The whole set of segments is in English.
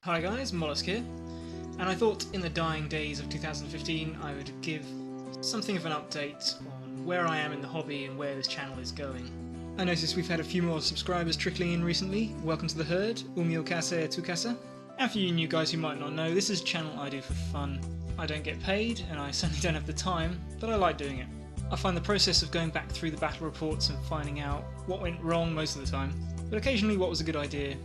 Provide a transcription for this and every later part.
Hi guys, Mollusk here, and I thought in the dying days of 2015 I would give something of an update on where I am in the hobby and where this channel is going. I noticed we've had a few more subscribers trickling in recently. Welcome to the herd, Umio Kase Tukasa. And for you new guys who might not know, this is a channel I do for fun. I don't get paid, and I certainly don't have the time, but I like doing it. I find the process of going back through the battle reports and finding out what went wrong most of the time, but occasionally what was a good idea.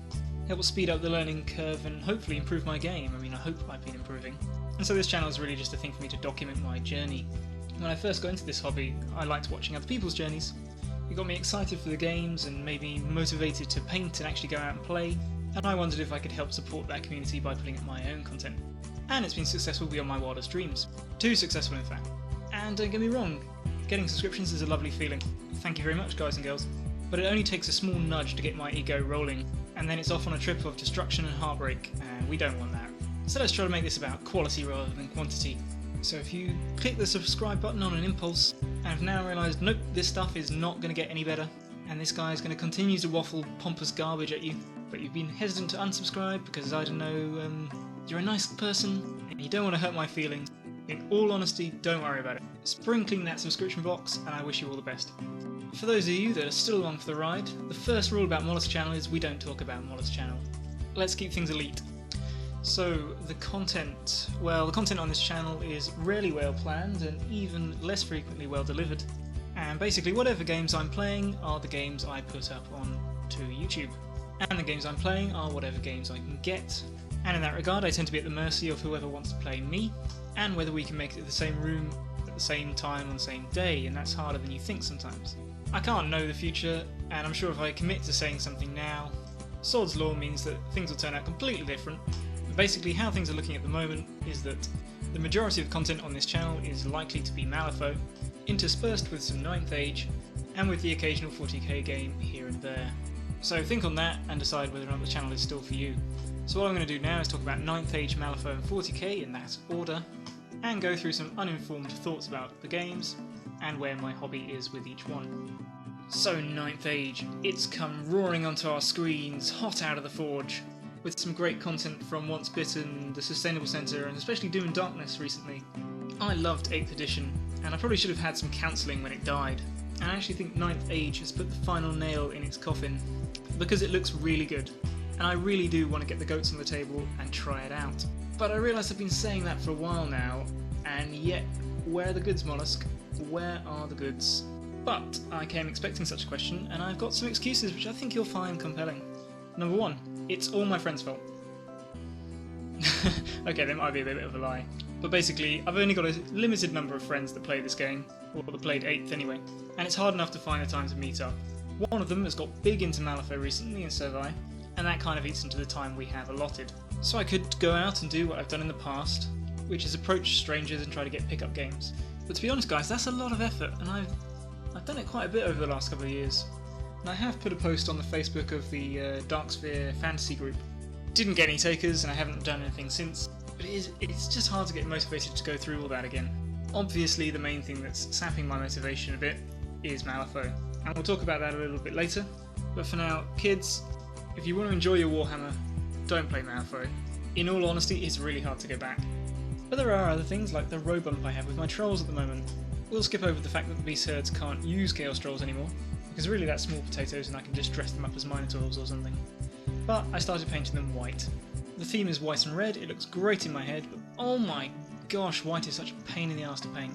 It will speed up the learning curve and hopefully improve my game. I hope I've been improving. And so this channel is really just a thing for me to document my journey. When I first got into this hobby, I liked watching other people's journeys. It got me excited for the games and made me motivated to paint and actually go out and play, and I wondered if I could help support that community by putting up my own content. And it's been successful beyond my wildest dreams. Too successful in fact. And don't get me wrong, getting subscriptions is a lovely feeling. Thank you very much guys and girls. But it only takes a small nudge to get my ego rolling, and then it's off on a trip of destruction and heartbreak, and we don't want that. So let's try to make this about quality rather than quantity. So if you click the subscribe button on an impulse, and have now realised, nope, this stuff is not going to get any better, and this guy is going to continue to waffle pompous garbage at you, but you've been hesitant to unsubscribe because, I don't know, you're a nice person, and you don't want to hurt my feelings, in all honesty, don't worry about it. Sprinkling that subscription box, and I wish you all the best. For those of you that are still along for the ride, the first rule about Mollusk Channel is we don't talk about Mollusk Channel. Let's keep things elite. So, the content on this channel is rarely well planned and even less frequently well delivered. And basically whatever games I'm playing are the games I put up on to YouTube. And the games I'm playing are whatever games I can get. And in that regard I tend to be at the mercy of whoever wants to play me, and whether we can make it to the same room at the same time on the same day, and that's harder than you think sometimes. I can't know the future, and I'm sure if I commit to saying something now, Swords Law means that things will turn out completely different. But basically how things are looking at the moment is that the majority of content on this channel is likely to be Malifaux, interspersed with some 9th Age, and with the occasional 40k game here and there. So think on that and decide whether or not the channel is still for you. So what I'm going to do now is talk about 9th Age, Malifaux and 40k in that order, and go through some uninformed thoughts about the games, and where my hobby is with each one. So 9th Age, it's come roaring onto our screens, hot out of the forge, with some great content from Once Bitten, the Sustainable Centre, and especially Doom and Darkness recently. I loved 8th edition, and I probably should have had some counselling when it died, and I actually think 9th Age has put the final nail in its coffin, because it looks really good, and I really do want to get the goats on the table and try it out. But I realise I've been saying that for a while now, and yet, where are the goods, Mollusk? Where are the goods? But I came expecting such a question, and I've got some excuses which I think you'll find compelling. Number one, it's all my friends' fault. Okay, that might be a bit of a lie. But basically, I've only got a limited number of friends that play this game, or that played 8th anyway, and it's hard enough to find the time to meet up. One of them has got big into Malifaux recently, and so have I, and that kind of eats into the time we have allotted. So I could go out and do what I've done in the past, which is approach strangers and try to get pick-up games. But to be honest guys, that's a lot of effort, and I've done it quite a bit over the last couple of years. And I have put a post on the Facebook of the Darksphere fantasy group. Didn't get any takers, and I haven't done anything since, but it's just hard to get motivated to go through all that again. Obviously the main thing that's sapping my motivation a bit is Malifaux, and we'll talk about that a little bit later. But for now, kids, if you want to enjoy your Warhammer, don't play Malifaux. In all honesty, it's really hard to go back. But there are other things like the row bump I have with my trolls at the moment. We'll skip over the fact that the beast herds can't use Chaos Trolls anymore, because really that's small potatoes and I can just dress them up as Minotaurs or something. But I started painting them white. The theme is white and red, it looks great in my head, but oh my gosh, white is such a pain in the arse to paint.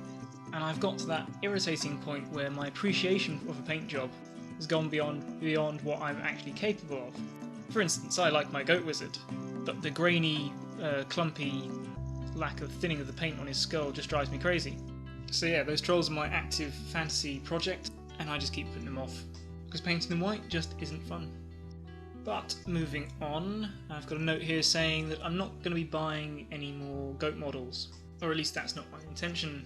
And I've got to that irritating point where my appreciation of a paint job has gone beyond what I'm actually capable of. For instance, I like my Goat Wizard, but the grainy, clumpy lack of thinning of the paint on his skull just drives me crazy. So yeah, those trolls are my active fantasy project, and I just keep putting them off, because painting them white just isn't fun. But moving on, I've got a note here saying that I'm not going to be buying any more goat models, or at least that's not my intention.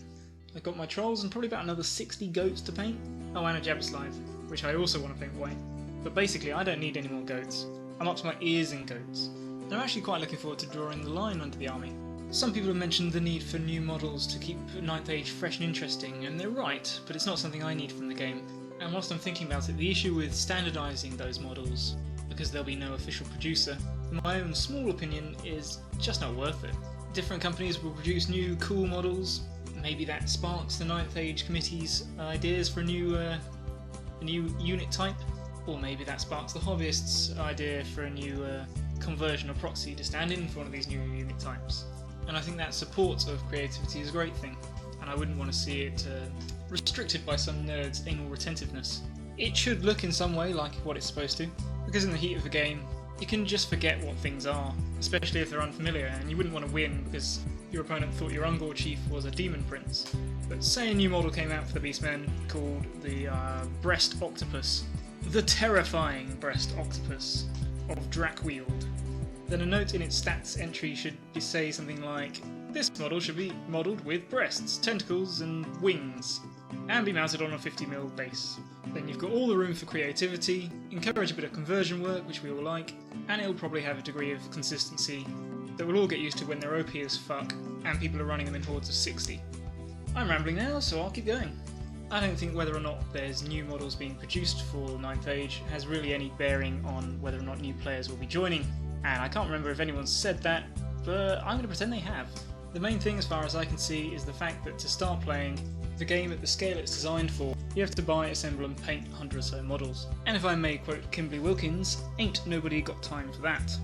I've got my trolls and probably about another 60 goats to paint. Oh, and a Jabberslide, which I also want to paint white. But basically I don't need any more goats. I'm up to my ears in goats. And I'm actually quite looking forward to drawing the line under the army. Some people have mentioned the need for new models to keep 9th Age fresh and interesting, and they're right, but it's not something I need from the game. And whilst I'm thinking about it, the issue with standardising those models because there'll be no official producer. My own small opinion is just not worth it. Different companies will produce new cool models. Maybe that sparks the Ninth Age committee's ideas for a new unit type, or maybe that sparks the hobbyists' idea for a new conversion or proxy to stand in for one of these new unit types. And I think that support of creativity is a great thing, and I wouldn't want to see it restricted by some nerd's anal retentiveness. It should look in some way like what it's supposed to, because in the heat of the game, you can just forget what things are, especially if they're unfamiliar, and you wouldn't want to win because your opponent thought your Ungor chief was a demon prince. But say a new model came out for the Beastmen called the Breast Octopus, the terrifying Breast Octopus of Drakwield, then a note in its stats entry should say something like, this model should be modelled with breasts, tentacles and wings, and be mounted on a 50mm base. Then you've got all the room for creativity, encourage a bit of conversion work, which we all like, and it'll probably have a degree of consistency that we'll all get used to when they're OP as fuck, and people are running them in hordes of 60. I'm rambling now, so I'll keep going. I don't think whether or not there's new models being produced for Ninth Age has really any bearing on whether or not new players will be joining, and I can't remember if anyone's said that, but I'm going to pretend they have. The main thing as far as I can see is the fact that to start playing the game at the scale it's designed for, you have to buy, assemble and paint 100 or so models. And if I may quote Kimberly Wilkins, ain't nobody got time for that.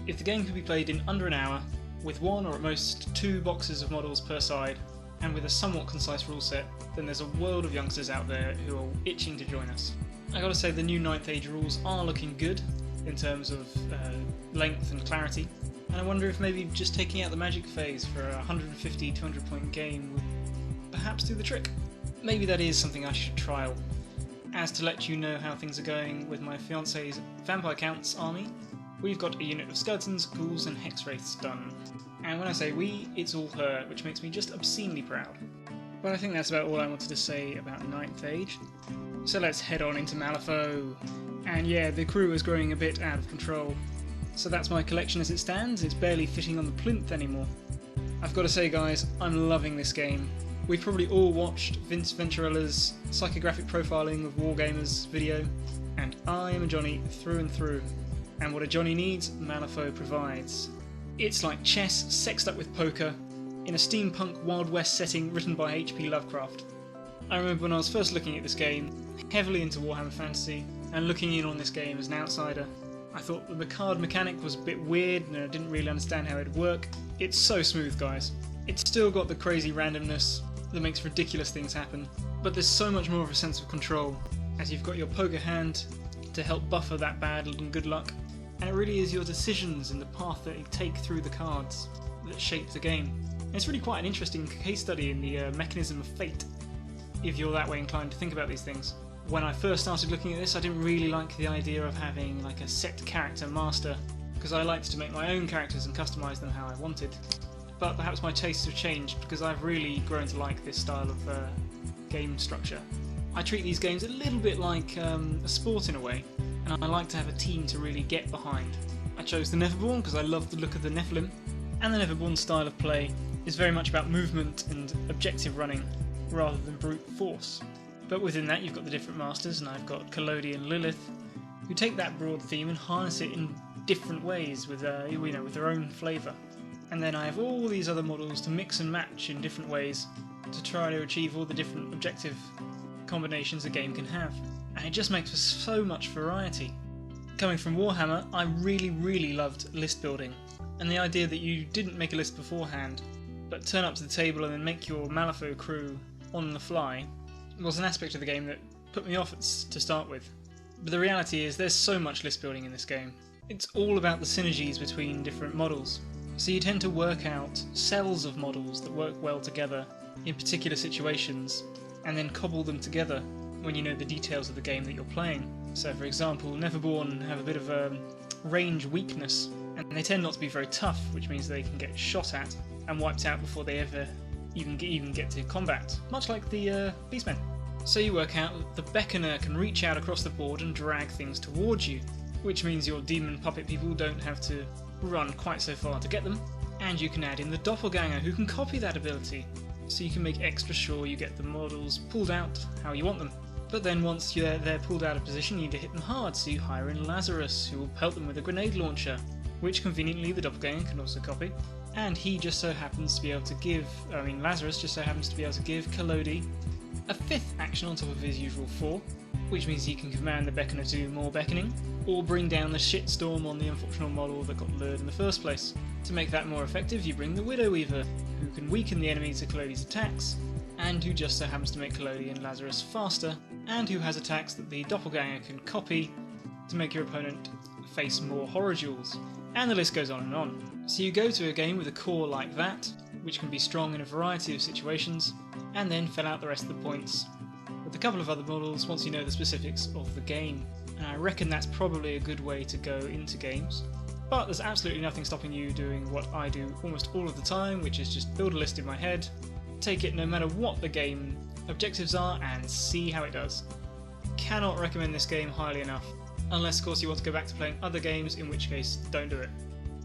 If the game could be played in under an hour, with one or at most 2 boxes of models per side, and with a somewhat concise rule set, then there's a world of youngsters out there who are itching to join us. I gotta say the new Ninth Age rules are looking good in terms of length and clarity, and I wonder if maybe just taking out the magic phase for a 150-200 point game would perhaps do the trick. Maybe that is something I should trial. As to let you know how things are going with my fiance's Vampire Counts army, we've got a unit of skeletons, ghouls and hexwraiths done. And when I say we, it's all her, which makes me just obscenely proud. But I think that's about all I wanted to say about Ninth Age. So let's head on into Malifaux. And yeah, the crew is growing a bit out of control. So that's my collection as it stands, it's barely fitting on the plinth anymore. I've got to say guys, I'm loving this game. We've probably all watched Vince Venturella's psychographic profiling of Wargamers video, and I am a Johnny through and through. And what a Johnny needs, Malifaux provides. It's like chess sexed up with poker, in a steampunk Wild West setting written by H.P. Lovecraft. I remember when I was first looking at this game, heavily into Warhammer Fantasy, and looking in on this game as an outsider, I thought the card mechanic was a bit weird and I didn't really understand how it'd work. It's so smooth guys. It's still got the crazy randomness that makes ridiculous things happen, but there's so much more of a sense of control, as you've got your poker hand to help buffer that bad and good luck, and it really is your decisions and the path that you take through the cards that shape the game. And it's really quite an interesting case study in the mechanism of fate, if you're that way inclined to think about these things. When I first started looking at this, I didn't really like the idea of having like a set character master, because I liked to make my own characters and customise them how I wanted. But perhaps my tastes have changed because I've really grown to like this style of game structure. I treat these games a little bit like a sport in a way, and I like to have a team to really get behind. I chose the Neverborn because I love the look of the Nephilim, and the Neverborn style of play is very much about movement and objective running rather than brute force. But within that you've got the different masters, and I've got Collodi and Lilith, who take that broad theme and harness it in different ways with with their own flavour. And then I have all these other models to mix and match in different ways to try to achieve all the different objective combinations a game can have. And it just makes for so much variety. Coming from Warhammer, I really loved list building, and the idea that you didn't make a list beforehand, but turn up to the table and then make your Malifaux crew on the fly was an aspect of the game that put me off to start with. But the reality is there's so much list building in this game. It's all about the synergies between different models. So you tend to work out cells of models that work well together in particular situations, and then cobble them together when you know the details of the game that you're playing. So for example, Neverborn have a bit of a range weakness, and they tend not to be very tough, which means they can get shot at and wiped out before they ever even get to combat, much like the Beastmen. So you work out that the Beckoner can reach out across the board and drag things towards you, which means your demon puppet people don't have to run quite so far to get them, and you can add in the Doppelganger who can copy that ability, so you can make extra sure you get the models pulled out how you want them. But then once they're pulled out of position, you need to hit them hard, so you hire in Lazarus, who will pelt them with a grenade launcher, which conveniently the doppelganger can also copy. And he just so happens to be able to give, Lazarus just so happens to be able to give Collodi a 5th action on top of his usual 4, which means he can command the Beckoner to do more beckoning, or bring down the shitstorm on the unfortunate model that got lured in the first place. To make that more effective, you bring the Widow Weaver, who can weaken the enemy to Collodi's attacks, and who just so happens to make Collodi and Lazarus faster, and who has attacks that the doppelganger can copy to make your opponent face more horror jewels. And the list goes on and on. So you go to a game with a core like that, which can be strong in a variety of situations, and then fill out the rest of the points with a couple of other models once you know the specifics of the game. And I reckon that's probably a good way to go into games. But there's absolutely nothing stopping you doing what I do almost all of the time, which is just build a list in my head, take it no matter what the game objectives are, and see how it does. Cannot recommend this game highly enough, unless of course you want to go back to playing other games, in which case don't do it.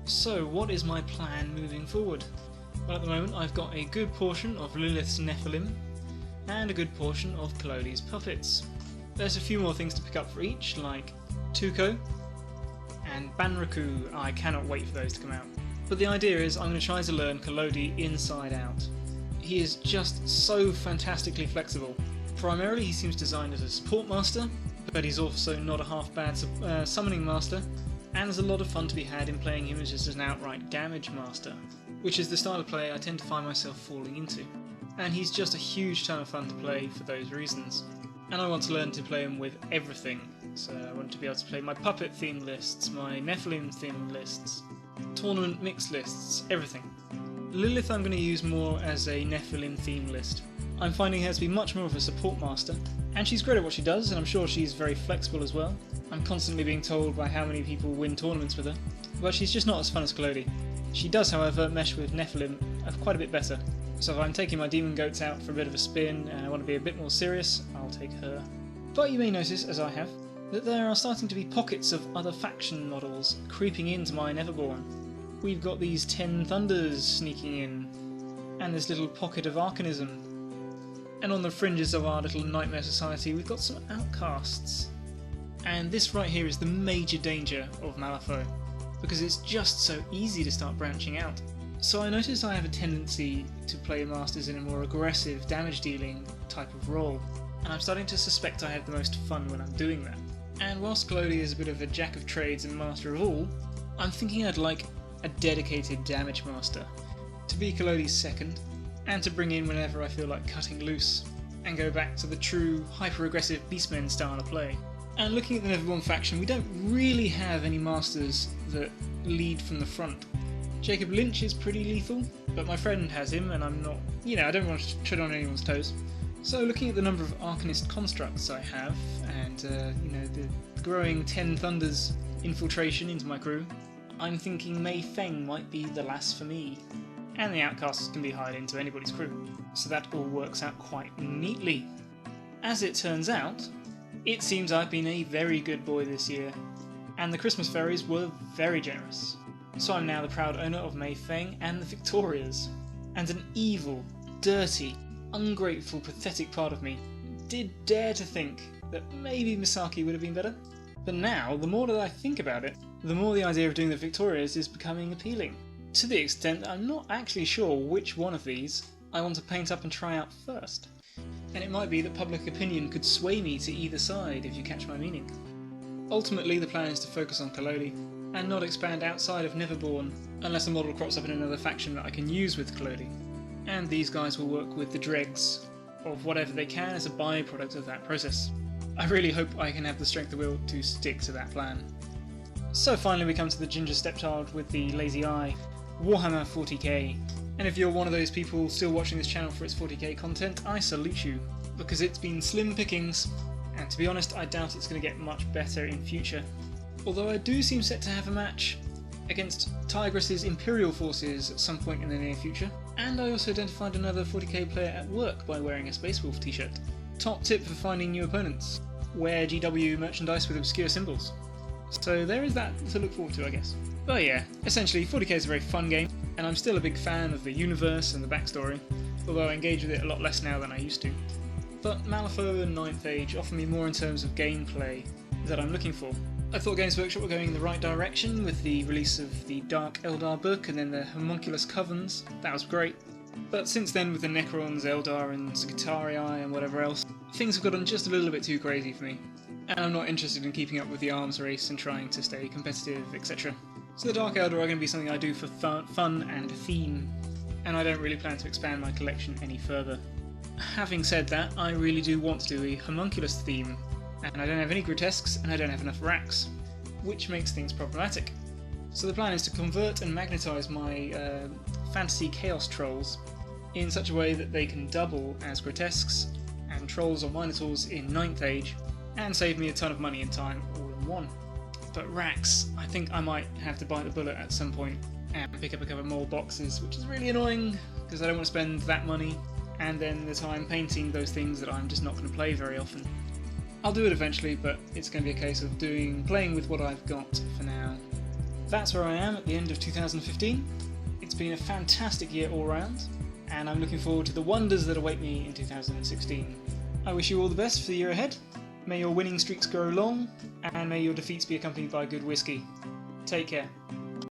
So what is my plan moving forward? Well, at the moment I've got a good portion of Lilith's Nephilim, and a good portion of Collodi's puppets. There's a few more things to pick up for each, like Tuco and Banraku. I cannot wait for those to come out. But the idea is I'm going to try to learn Collodi inside out. He is just so fantastically flexible. Primarily he seems designed as a support master, but he's also not a half bad summoning master, and there's a lot of fun to be had in playing him as just an outright damage master, which is the style of play I tend to find myself falling into. And he's just a huge ton of fun to play for those reasons. And I want to learn to play him with everything, so I want to be able to play my puppet theme lists, my Nephilim theme lists, tournament mix lists, everything. Lilith I'm going to use more as a Nephilim theme list. I'm finding her to be much more of a support master, and she's great at what she does, and I'm sure she's very flexible as well. I'm constantly being told by how many people win tournaments with her, but she's just not as fun as Collodi. She does, however, mesh with Nephilim quite a bit better. So if I'm taking my demon goats out for a bit of a spin and I want to be a bit more serious, I'll take her. But you may notice, as I have, that there are starting to be pockets of other faction models creeping into my Neverborn. We've got these 10 Thunders sneaking in, and this little pocket of Arcanism. And on the fringes of our little Nightmare Society we've got some Outcasts. And this right here is the major danger of Malifaux, because it's just so easy to start branching out. So I notice I have a tendency to play masters in a more aggressive damage dealing type of role, and I'm starting to suspect I have the most fun when I'm doing that. And whilst Collodi is a bit of a jack of trades and master of all, I'm thinking I'd like a dedicated damage master, to be Collodi's second, and to bring in whenever I feel like cutting loose, and go back to the true hyper-aggressive Beastmen style of play. And looking at the Neverborn faction, we don't really have any masters that lead from the front. Jacob Lynch is pretty lethal, but my friend has him, and I'm not, I don't want to tread on anyone's toes. So looking at the number of Arcanist constructs I have, and the growing 10 Thunders infiltration into my crew, I'm thinking Mei Feng might be the lass for me. And the Outcasts can be hired into anybody's crew, so that all works out quite neatly. As it turns out, it seems I've been a very good boy this year, and the Christmas fairies were very generous. So I'm now the proud owner of Mei Feng and the Victorias, and an evil, dirty, ungrateful, pathetic part of me did dare to think that maybe Misaki would have been better. But now, the more that I think about it, the more the idea of doing the Victorias is becoming appealing. To the extent that I'm not actually sure which one of these I want to paint up and try out first. And it might be that public opinion could sway me to either side, if you catch my meaning. Ultimately, the plan is to focus on Collodi, and not expand outside of Neverborn, unless a model crops up in another faction that I can use with Collodi. And these guys will work with the dregs of whatever they can as a byproduct of that process. I really hope I can have the strength of will to stick to that plan. So finally we come to the ginger stepchild with the lazy eye, Warhammer 40k. And if you're one of those people still watching this channel for its 40k content, I salute you, because it's been slim pickings, and to be honest I doubt it's going to get much better in future. Although I do seem set to have a match against Tigress's Imperial forces at some point in the near future, and I also identified another 40k player at work by wearing a Space Wolf t-shirt. Top tip for finding new opponents: wear GW merchandise with obscure symbols. So there is that to look forward to, I guess. But yeah, essentially 40k is a very fun game, and I'm still a big fan of the universe and the backstory, although I engage with it a lot less now than I used to. but Malifaux and Ninth Age offer me more in terms of gameplay that I'm looking for. I thought Games Workshop were going in the right direction with the release of the Dark Eldar book and then the Homunculus Covens. That was great. But since then, with the Necrons, Eldar and Skitarii and whatever else, things have gotten just a little bit too crazy for me. And I'm not interested in keeping up with the arms race and trying to stay competitive, etc. So the Dark Eldar are going to be something I do for fun and theme, and I don't really plan to expand my collection any further. Having said that, I really do want to do a Homunculus theme, and I don't have any grotesques and I don't have enough racks, which makes things problematic. So the plan is to convert and magnetise my fantasy chaos trolls in such a way that they can double as grotesques and trolls or minotaurs in Ninth Age, and save me a ton of money and time all in one. But racks, I think I might have to bite the bullet at some point and pick up a couple more boxes, which is really annoying because I don't want to spend that money and then the time painting those things that I'm just not going to play very often. I'll do it eventually, but it's going to be a case of playing with what I've got for now. That's where I am at the end of 2015. It's been a fantastic year all round, and I'm looking forward to the wonders that await me in 2016. I wish you all the best for the year ahead. May your winning streaks grow long, and may your defeats be accompanied by good whiskey. Take care.